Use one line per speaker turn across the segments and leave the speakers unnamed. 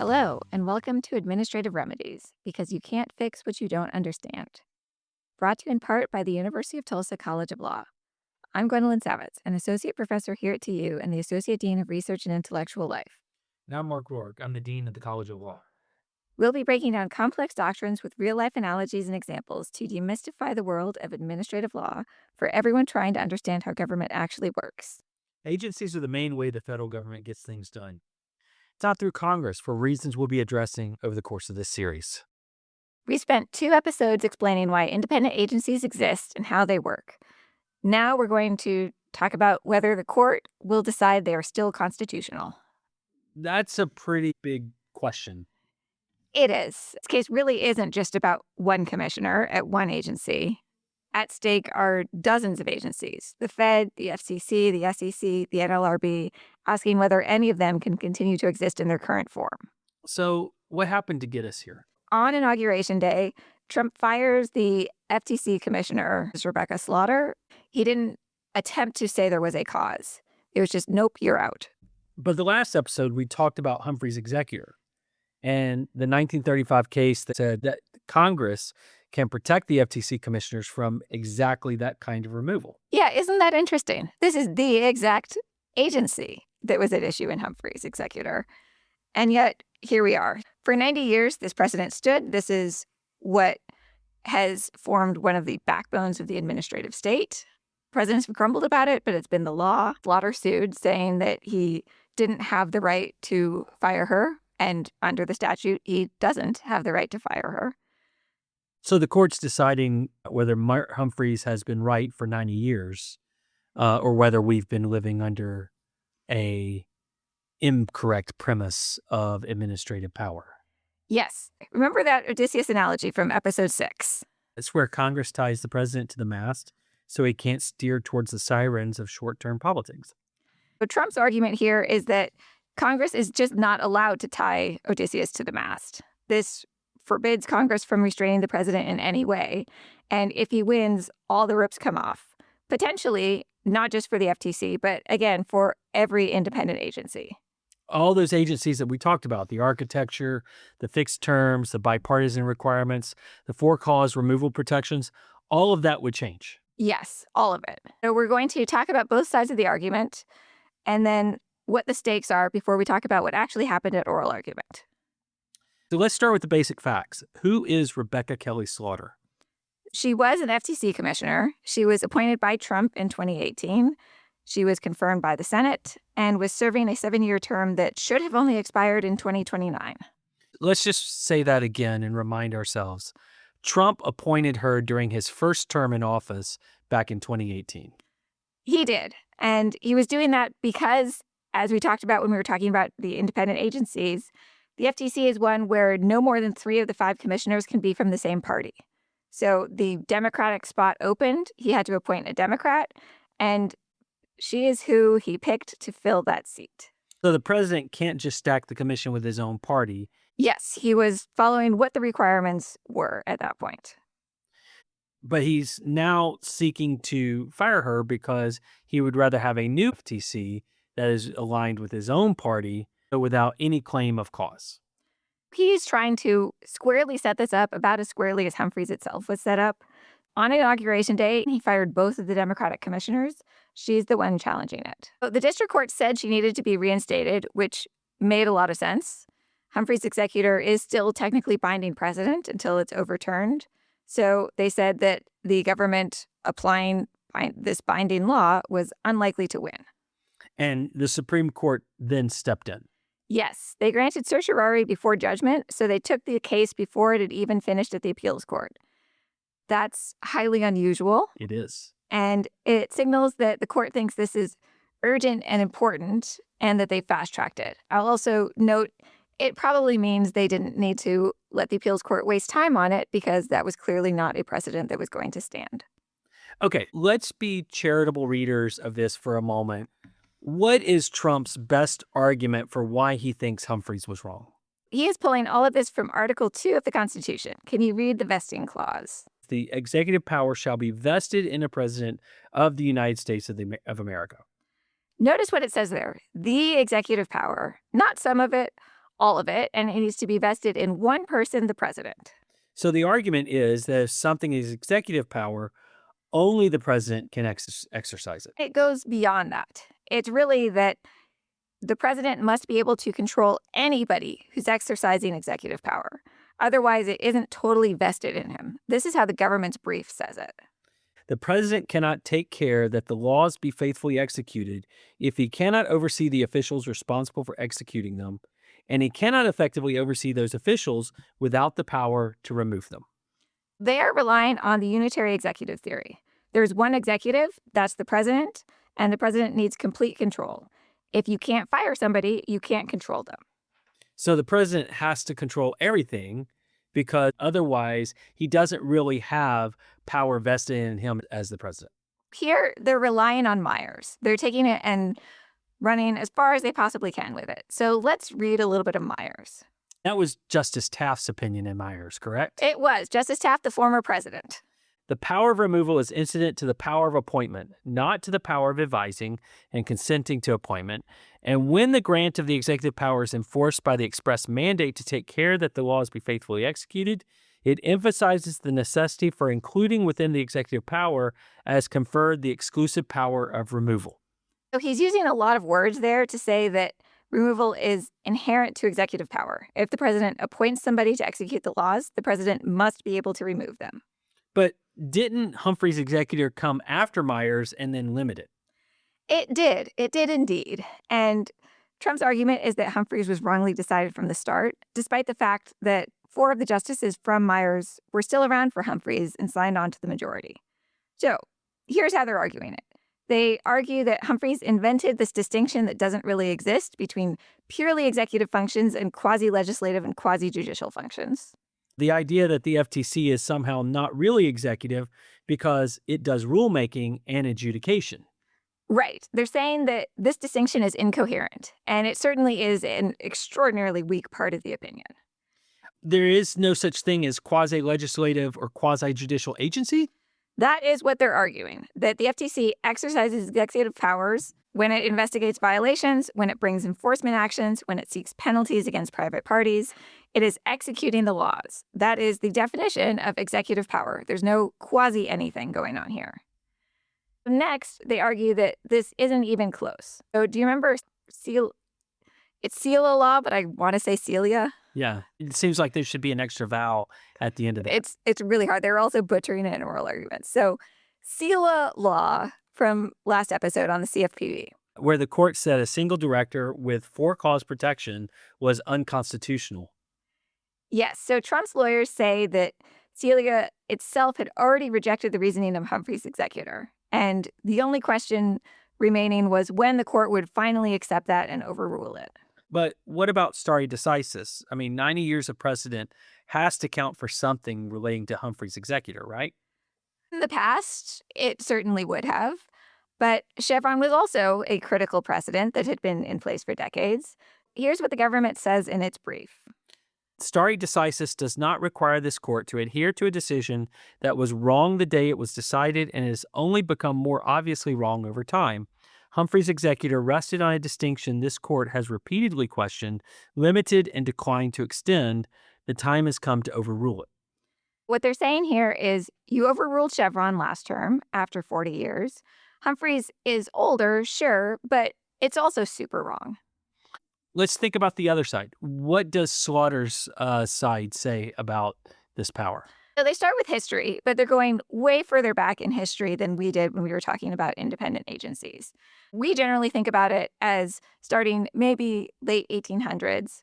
Hello, and welcome to Administrative Remedies, because you can't fix what you don't understand. Brought to you in part by the University of Tulsa College of Law. I'm Gwendolyn Savitz, an associate professor here at TU and the associate dean of research and intellectual life.
And I'm Mark Rourke. I'm the dean of the College of Law.
We'll be breaking down complex doctrines with real life analogies and examples to demystify the world of administrative law for everyone trying to understand how government actually works.
Agencies are the main way the federal government gets things done. It's not through Congress for reasons we'll be addressing over the course of this series.
We spent 2 episodes explaining why independent agencies exist and how they work. Now we're going to talk about whether the court will decide they are still constitutional.
That's a pretty big question.
It is. This case really isn't just about one commissioner at one agency. At stake are dozens of agencies, the Fed, the FCC, the SEC, the NLRB, asking whether any of them can continue to exist in their current form.
So, what happened to get us here?
On Inauguration Day, Trump fires the FTC commissioner, Rebecca Slaughter. He didn't attempt to say there was a cause. It was just, nope, you're out.
But the last episode, we talked about Humphrey's Executor and the 1935 case that said that Congress can protect the FTC commissioners from exactly that kind of removal.
Yeah, isn't that interesting? This is the exact agency that was at issue in Humphrey's Executor. And yet, here we are. For 90 years, this precedent stood. This is what has formed one of the backbones of the administrative state. Presidents have grumbled about it, but it's been the law. Slaughter sued, saying that he didn't have the right to fire her. And under the statute, he doesn't have the right to fire her.
So the court's deciding whether Mark Humphreys has been right for 90 years or whether we've been living under a incorrect premise of administrative power.
Yes. Remember that Odysseus analogy from episode 6?
It's where Congress ties the president to the mast so he can't steer towards the sirens of short-term politics.
But Trump's argument here is that Congress is just not allowed to tie Odysseus to the mast. This forbids Congress from restraining the president in any way. And if he wins, all the ropes come off. Potentially, not just for the FTC, but again, for every independent agency.
All those agencies that we talked about, the architecture, the fixed terms, the bipartisan requirements, the for-cause removal protections, all of that would change.
Yes, all of it. So we're going to talk about both sides of the argument and then what the stakes are before we talk about what actually happened at oral argument.
So let's start with the basic facts. Who is Rebecca Kelly Slaughter?
She was an FTC commissioner. She was appointed by Trump in 2018. She was confirmed by the Senate and was serving a 7-year term that should have only expired in 2029.
Let's just say that again and remind ourselves. Trump appointed her during his first term in office back in 2018.
He did. And he was doing that because, as we talked about when we were talking about the independent agencies, the FTC is one where no more than 3 of the 5 commissioners can be from the same party. So the Democratic spot opened. He had to appoint a Democrat, and she is who he picked to fill that seat.
So the president can't just stack the commission with his own party.
Yes, he was following what the requirements were at that point.
But he's now seeking to fire her because he would rather have a new FTC that is aligned with his own party, but without any claim of cause.
He's trying to squarely set this up about as squarely as Humphrey's itself was set up. On Inauguration Day, he fired both of the Democratic commissioners. She's the one challenging it. So the district court said she needed to be reinstated, which made a lot of sense. Humphrey's Executor is still technically binding precedent until it's overturned. So they said that the government applying this binding law was unlikely to win.
And the Supreme Court then stepped in.
Yes, they granted certiorari before judgment, so they took the case before it had even finished at the appeals court. That's highly unusual.
It is.
And it signals that the court thinks this is urgent and important and that they fast-tracked it. I'll also note it probably means they didn't need to let the appeals court waste time on it because that was clearly not a precedent that was going to stand.
Okay, let's be charitable readers of this for a moment. What is Trump's best argument for why he thinks Humphreys was wrong?
He is pulling all of this from Article 2 of the Constitution. Can you read the vesting clause?
The executive power shall be vested in a president of the United States of America.
Notice what it says there. The executive power, not some of it, all of it, and it needs to be vested in one person, the president.
So the argument is that if something is executive power, only the president can exercise it.
It goes beyond that. It's really that the president must be able to control anybody who's exercising executive power. Otherwise, it isn't totally vested in him. This is how the government's brief says it.
The president cannot take care that the laws be faithfully executed if he cannot oversee the officials responsible for executing them, and he cannot effectively oversee those officials without the power to remove them.
They are relying on the unitary executive theory. There's one executive, that's the president, and the president needs complete control. If you can't fire somebody, you can't control them.
So the president has to control everything because otherwise he doesn't really have power vested in him as the president.
Here, they're relying on Myers. They're taking it and running as far as they possibly can with it. So let's read a little bit of Myers.
That was Justice Taft's opinion in Myers, correct?
It was Justice Taft, the former president.
The power of removal is incident to the power of appointment, not to the power of advising and consenting to appointment. And when the grant of the executive power is enforced by the express mandate to take care that the laws be faithfully executed, it emphasizes the necessity for including within the executive power as conferred the exclusive power of removal.
So he's using a lot of words there to say that removal is inherent to executive power. If the president appoints somebody to execute the laws, the president must be able to remove them.
But didn't Humphrey's executor come after Myers and then limit it?
It did. It did indeed. And Trump's argument is that Humphrey's was wrongly decided from the start, despite the fact that 4 of the justices from Myers were still around for Humphrey's and signed on to the majority. So here's how they're arguing it. They argue that Humphrey's invented this distinction that doesn't really exist between purely executive functions and quasi-legislative and quasi-judicial functions.
The idea that the FTC is somehow not really executive because it does rulemaking and adjudication.
Right. They're saying that this distinction is incoherent, and it certainly is an extraordinarily weak part of the opinion.
There is no such thing as quasi-legislative or quasi-judicial agency?
That is what they're arguing, that the FTC exercises executive powers when it investigates violations, when it brings enforcement actions, when it seeks penalties against private parties. It is executing the laws. That is the definition of executive power. There's no quasi-anything going on here. Next, they argue that this isn't even close. So do you remember it's Celia law, but I want to say Celia?
Yeah. It seems like there should be an extra vowel at the end of that.
It's really hard. They're also butchering it in oral arguments. So Celia law from last episode on the CFPB.
Where the court said a single director with for-cause protection was unconstitutional.
Yes. So Trump's lawyers say that Celia itself had already rejected the reasoning of Humphrey's executor. And the only question remaining was when the court would finally accept that and overrule it.
But what about stare decisis? I mean, 90 years of precedent has to count for something relating to Humphrey's executor, right?
In the past, it certainly would have. But Chevron was also a critical precedent that had been in place for decades. Here's what the government says in its brief.
Stare decisis does not require this court to adhere to a decision that was wrong the day it was decided and has only become more obviously wrong over time. Humphrey's executor rested on a distinction this court has repeatedly questioned, limited, and declined to extend. The time has come to overrule it.
What they're saying here is you overruled Chevron last term after 40 years. Humphrey's is older, sure, but it's also super wrong.
Let's think about the other side. What does Slaughter's side say about this power?
So they start with history, but they're going way further back in history than we did when we were talking about independent agencies. We generally think about it as starting maybe late 1800s,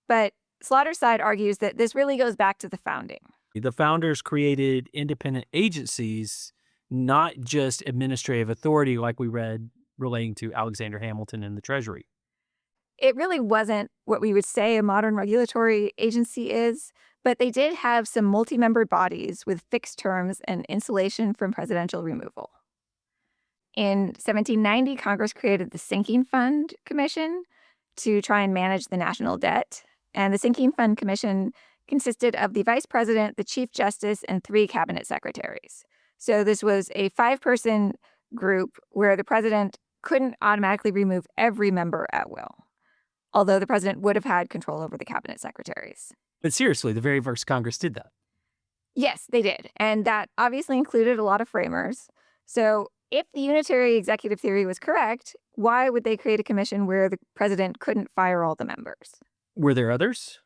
but Slaughter's side argues that this really goes back to the founding.
The founders created independent agencies, not just administrative authority like we read relating to Alexander Hamilton and the Treasury.
It really wasn't what we would say a modern regulatory agency is, but they did have some multi-membered bodies with fixed terms and insulation from presidential removal. In 1790, Congress created the Sinking Fund Commission to try and manage the national debt. And the Sinking Fund Commission consisted of the vice president, the chief justice, and 3 cabinet secretaries. So this was a 5-person group where the president couldn't automatically remove every member at will. although the president would have had control over the cabinet secretaries.
But seriously, the very first Congress did that.
Yes, they did. And that obviously included a lot of framers. So if the unitary executive theory was correct, why would they create a commission where the president couldn't fire all the members?
Were there others?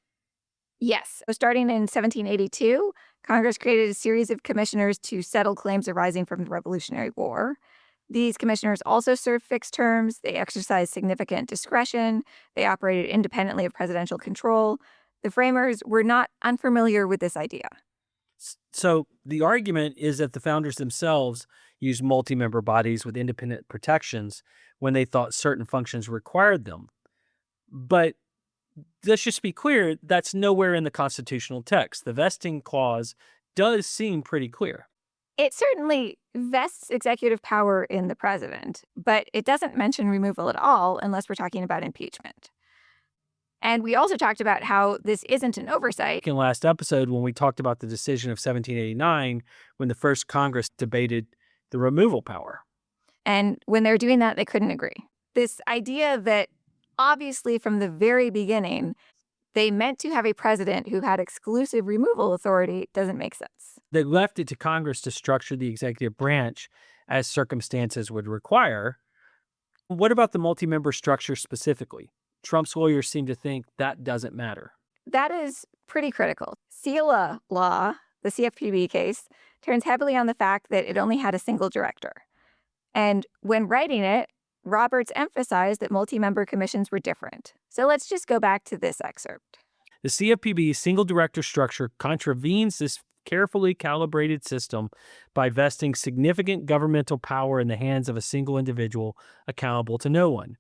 Yes. So starting in 1782, Congress created a series of commissioners to settle claims arising from the Revolutionary War. These commissioners also served fixed terms. They exercised significant discretion. They operated independently of presidential control. The framers were not unfamiliar with this idea.
So the argument is that the founders themselves used multi-member bodies with independent protections when they thought certain functions required them. But let's just be clear, that's nowhere in the constitutional text. The vesting clause does seem pretty clear.
It certainly vests executive power in the president, but it doesn't mention removal at all unless we're talking about impeachment. And we also talked about how this isn't an oversight.
In last episode, when we talked about the decision of 1789, when the first Congress debated the removal power.
And when they were doing that, they couldn't agree. This idea that obviously from the very beginning, they meant to have a president who had exclusive removal authority doesn't make sense.
They left it to Congress to structure the executive branch as circumstances would require. What about the multi-member structure specifically? Trump's lawyers seem to think that doesn't matter.
That is pretty critical. CELA law, the CFPB case, turns heavily on the fact that it only had a single director. And when writing it, Roberts emphasized that multi-member commissions were different. So let's just go back to this excerpt.
The CFPB's single director structure contravenes this carefully calibrated system by vesting significant governmental power in the hands of a single individual accountable to no one.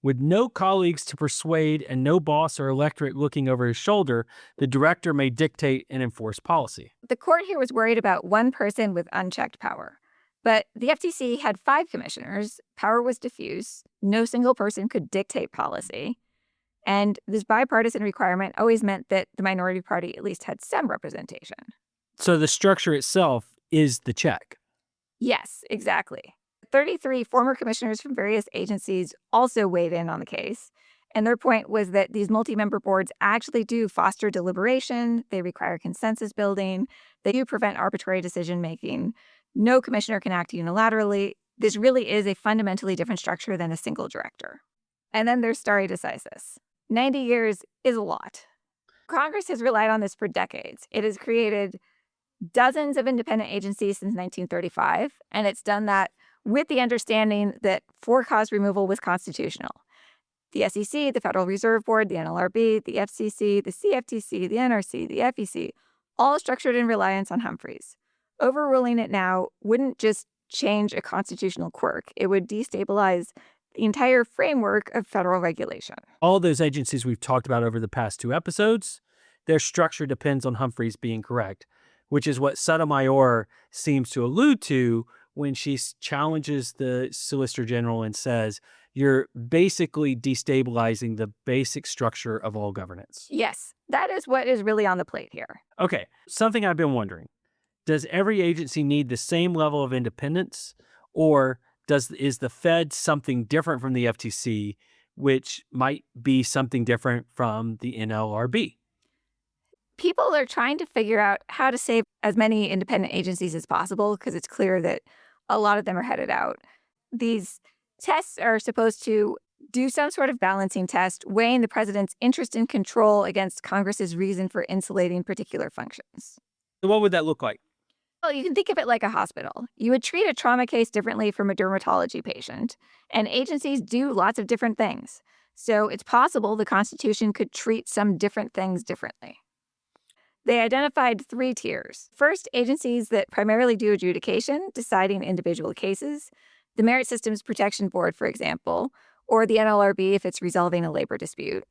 With no colleagues to persuade and no boss or electorate looking over his shoulder, the director may dictate and enforce policy.
The court here was worried about one person with unchecked power. But the FTC had 5 commissioners. Power was diffuse. No single person could dictate policy. And this bipartisan requirement always meant that the minority party at least had some representation.
So the structure itself is the check.
Yes, exactly. 33 former commissioners from various agencies also weighed in on the case. And their point was that these multi-member boards actually do foster deliberation. They require consensus building. They do prevent arbitrary decision-making. No commissioner can act unilaterally. This really is a fundamentally different structure than a single director. And then there's stare decisis. 90 years is a lot. Congress has relied on this for decades. It has created dozens of independent agencies since 1935, and it's done that with the understanding that for-cause removal was constitutional. The SEC, the Federal Reserve Board, the NLRB, the FCC, the CFTC, the NRC, the FEC, all structured in reliance on Humphrey's. Overruling it now wouldn't just change a constitutional quirk. It would destabilize the entire framework of federal regulation.
All those agencies we've talked about over the past 2 episodes, their structure depends on Humphrey's being correct, which is what Sotomayor seems to allude to when she challenges the Solicitor General and says, you're basically destabilizing the basic structure of all governance.
Yes, that is what is really on the plate here.
Okay, something I've been wondering. Does every agency need the same level of independence, or is the Fed something different from the FTC, which might be something different from the NLRB?
People are trying to figure out how to save as many independent agencies as possible because it's clear that a lot of them are headed out. These tests are supposed to do some sort of balancing test, weighing the president's interest in control against Congress's reason for insulating particular functions.
So what would that look like?
Well, you can think of it like a hospital. You would treat a trauma case differently from a dermatology patient, and agencies do lots of different things. So it's possible the Constitution could treat some different things differently. They identified 3 tiers. First, agencies that primarily do adjudication, deciding individual cases, the Merit Systems Protection Board, for example, or the NLRB if it's resolving a labor dispute.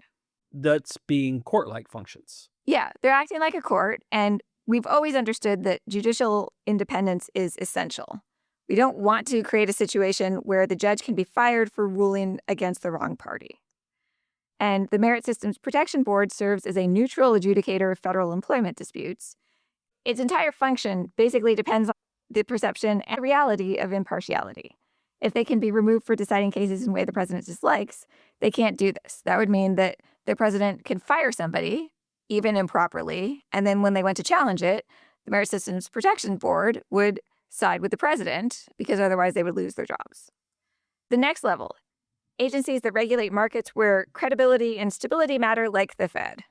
That's being court-like functions.
Yeah, they're acting like a court, and we've always understood that judicial independence is essential. We don't want to create a situation where the judge can be fired for ruling against the wrong party. And the Merit Systems Protection Board serves as a neutral adjudicator of federal employment disputes. Its entire function basically depends on the perception and reality of impartiality. If they can be removed for deciding cases in a way the president dislikes, They can't do this. That would mean that the president can fire somebody, even improperly, and then when they went to challenge it, the Merit Systems Protection Board would side with the president because otherwise they would lose their jobs. The next level, agencies that regulate markets where credibility and stability matter, like the Fed.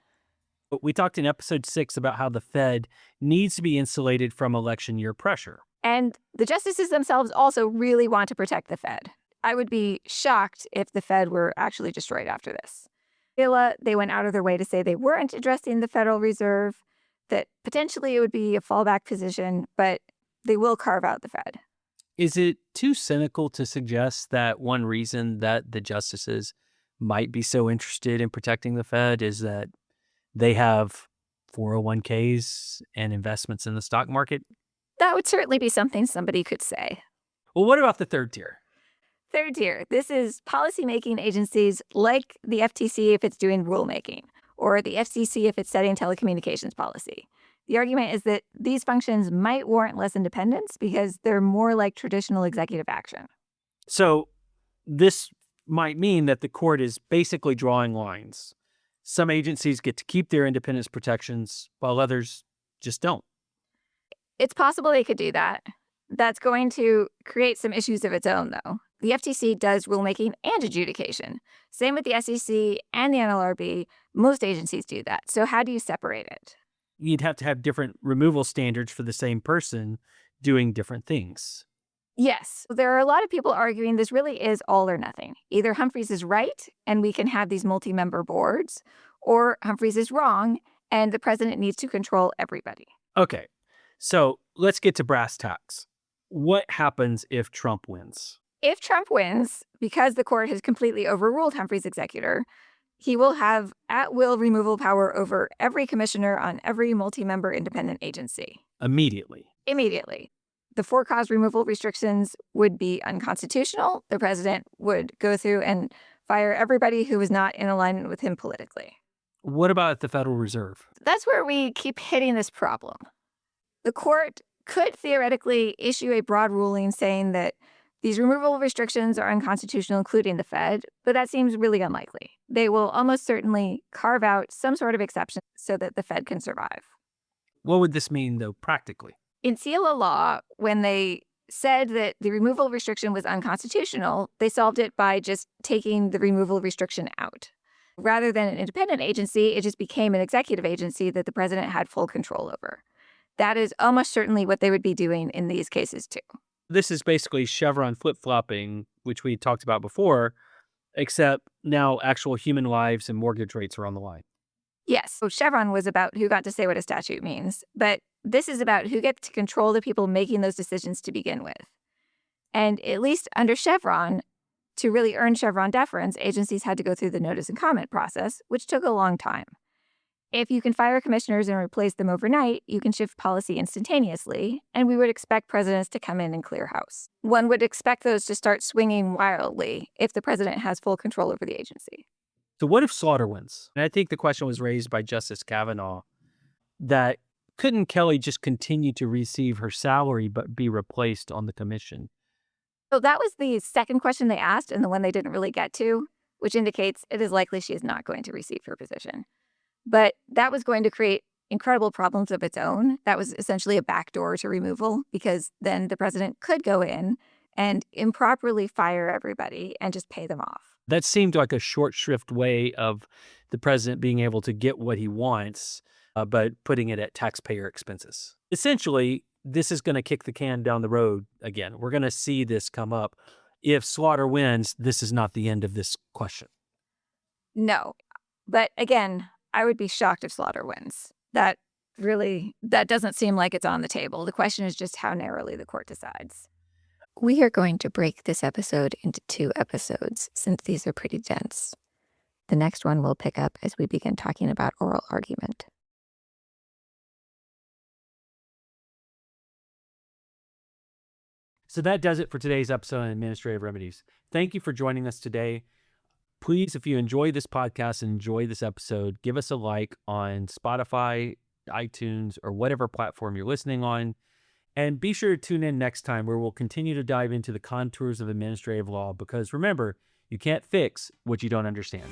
We talked in episode 6 about how the Fed needs to be insulated from election year pressure.
And the justices themselves also really want to protect the Fed. I would be shocked if the Fed were actually destroyed after this. They went out of their way to say they weren't addressing the Federal Reserve, that potentially it would be a fallback position, but they will carve out the Fed.
Is it too cynical to suggest that one reason that the justices might be so interested in protecting the Fed is that they have 401ks and investments in the stock market?
That would certainly be something somebody could say.
Well, what about the third tier?
Third tier, this is policymaking agencies like the FTC if it's doing rulemaking, or the FCC if it's setting telecommunications policy. The argument is that these functions might warrant less independence because they're more like traditional executive action.
So this might mean that the court is basically drawing lines. Some agencies get to keep their independence protections while others just don't.
It's possible they could do that. That's going to create some issues of its own, though. The FTC does rulemaking and adjudication. Same with the SEC and the NLRB. Most agencies do that. So how do you separate it?
You'd have to have different removal standards for the same person doing different things.
Yes. There are a lot of people arguing this really is all or nothing. Either Humphreys is right and we can have these multi-member boards, or Humphreys is wrong and the president needs to control everybody.
Okay, so let's get to brass tacks. What happens if Trump wins?
If Trump wins, because the court has completely overruled Humphrey's executor, he will have at-will removal power over every commissioner on every multi-member independent agency.
Immediately.
The for-cause removal restrictions would be unconstitutional. The president would go through and fire everybody who was not in alignment with him politically.
What about the Federal Reserve?
That's where we keep hitting this problem. The court could theoretically issue a broad ruling saying that these removal restrictions are unconstitutional, including the Fed, but that seems really unlikely. They will almost certainly carve out some sort of exception so that the Fed can survive.
What would this mean, though, practically?
In CILA law, when they said that the removal restriction was unconstitutional, they solved it by just taking the removal restriction out. Rather than an independent agency, it just became an executive agency that the president had full control over. That is almost certainly what they would be doing in these cases, too.
This is basically Chevron flip-flopping, which we talked about before, except now actual human lives and mortgage rates are on the line.
Yes, so Chevron was about who got to say what a statute means, but this is about who gets to control the people making those decisions to begin with. And at least under Chevron, to really earn Chevron deference, agencies had to go through the notice and comment process, which took a long time. If you can fire commissioners and replace them overnight, you can shift policy instantaneously, and we would expect presidents to come in and clear house. One would expect those to start swinging wildly if the president has full control over the agency.
So what if Slaughter wins? And I think the question was raised by Justice Kavanaugh that couldn't Kelly just continue to receive her salary but be replaced on the commission?
So that was the second question they asked and the one they didn't really get to, which indicates it is likely she is not going to receive her position. But that was going to create incredible problems of its own. That was essentially a backdoor to removal because then the president could go in and improperly fire everybody and just pay them off.
That seemed like a short shrift way of the president being able to get what he wants, but putting it at taxpayer expenses. Essentially, this is going to kick the can down the road again. We're going to see this come up. If Slaughter wins, this is not the end of this question.
No. But again, I would be shocked if Slaughter wins. That doesn't seem like it's on the table. The question is just how narrowly the court decides. We are going to break this episode into 2 episodes since these are pretty dense. The next one will pick up as we begin talking about oral argument.
So that does it for today's episode on administrative remedies. Thank you for joining us today. Please, if you enjoy this podcast and enjoy this episode, give us a like on Spotify, iTunes, or whatever platform you're listening on. And be sure to tune in next time where we'll continue to dive into the contours of administrative law because remember, You can't fix what you don't understand.